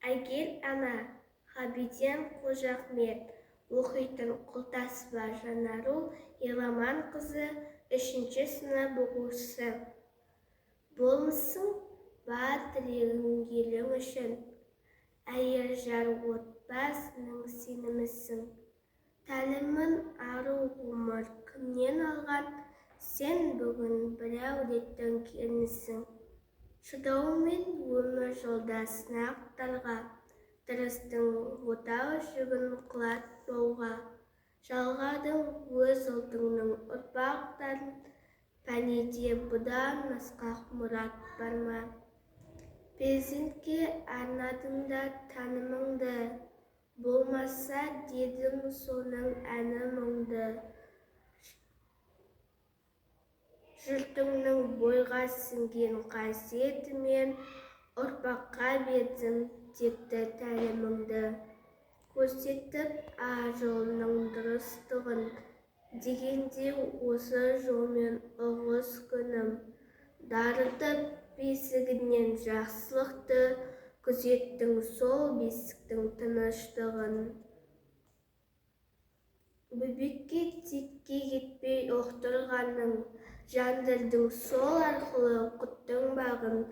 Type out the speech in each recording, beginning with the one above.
Айгел ана, Ғабиден Қожахмет, оқитын Құлтаспа Жанару Еламан қызы 3-ші сынып оқушысы. Болмысың бар тілегің елің үшін, әйел жар отбасының сенімісің. Тәлімін ару ғұмыр кімнен алған, сен бүгін бір әулеттің келінісің. Шыдаумен өмір жолдасына ақтарға, тырыстың отау жүгін құлатпауға. Жалғадың өз ұлтыңның ұрпақтарын, пәниде бұдан асқақ мұрат бар ма? Перзентке арнадың да танымыңды, болмаса дедің соның әні мұңды. Жұртыңның бойға сіңген қасиетімен ұрпаққа бердің текті тәліміңді. Көрсетіп ар жолының дұрыстығын, дегенде осы жолмен ұғыс күнім. Дарытып бесігінен жақсылықты, күзеттің сол бесіктің тыныштығын. Бөбекке текке кетпей ұқтырғаның, жандырдың сол арқылы құттың бағын.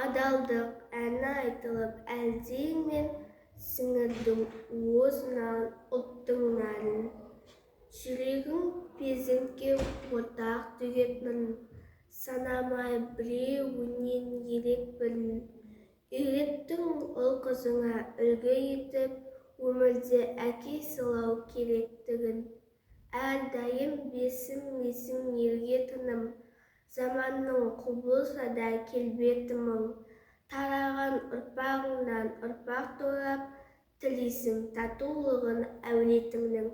Адалдық әні айтылып әлдиіңмен, сіңірдің уызынан ұлттың нәрін. Жүрегің перзентке ортақ төгетін, санамай біреуінен ерек білін. Үйреттің ұл қызыңа үлгі етіп, өмірде әке сыйлау керектігін. Әрдайым месің елге тыным, заманның құбылса да келбетімің. Тараған ұрпағыңнан ұрпақ тойлап, тілейсің татулығын әулетіңнің.